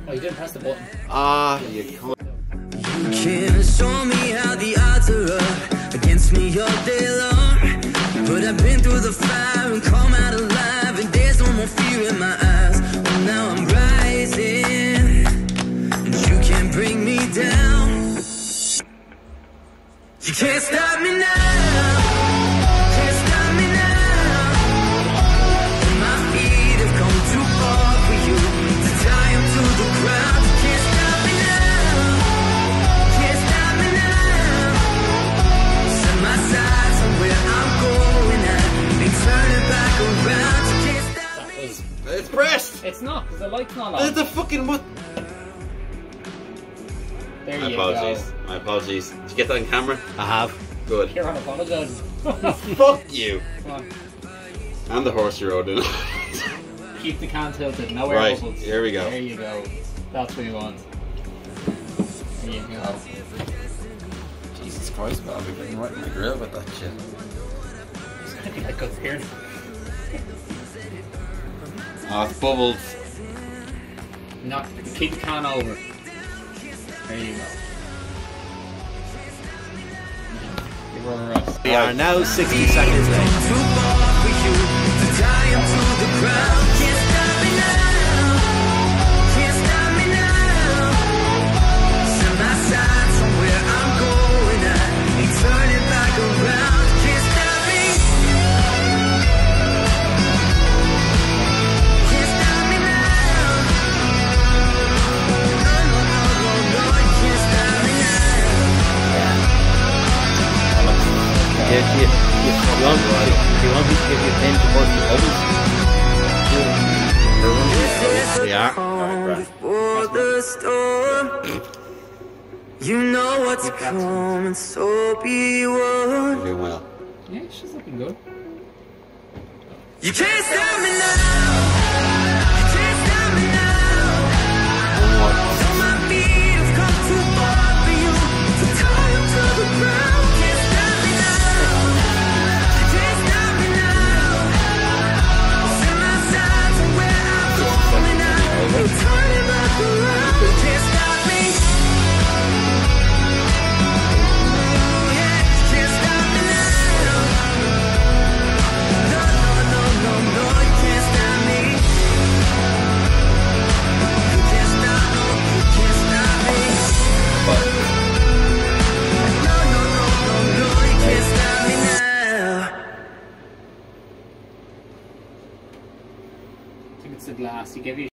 Oh, you didn't press the button. Ah, you can't. You can't show me how the odds are up against me all day long. But I've been through the fire and come out alive, and there's no more fear in my eyes. Oh, now I'm rising, and you can't bring me down. You can't stop me now. Can't stop me now. My feet have come too far for you to tie them to the ground. You can't stop me now. Can't stop me now. Set my sights on where I'm going at, and turn it back around. You can't stop me. It's pressed! It's not, because the light's not on. The fucking what? There My you apologies. go. My apologies. Did you get that on camera? I have. Good. You're unapologising. Fuck you. Come on. And the horse you rode in. Keep the can tilted, no air Right, bubbles. here we go. There you go. That's what you want. There you go. Jesus Christ, man, I've been right in the grill with that shit. It's gonna be like good beer. Oh, it's bubbles. Not keep the can over. There you go. You're running around. We are now 60 seconds late. Too far for you to tie them to the ground. Can't stop me now. Can't stop me now. Set my sights on where I'm going at, and turn it back around. Can't stop me. Can't stop me now. No, no, no, no, no, you can't stop me now. You want me to give you a pin to burst the bubbles? Yeah. Before the storm, you know what's coming, so be warned. Doing well. Yeah, she's looking good. You can't stop me now. You can't stop me now. So my feet have come too far for you to tie them to the ground. Can't stop me now. You can't stop me now. Set my sights on where I'm going at, and turn it back around. You can't stop me. Oh yeah, you can't stop me now. No, no, no, no, no, you can't stop me. You can't stop, no, you can't stop me. No, no, no, no, no, you can't stop me now. I think it's the glass. You give you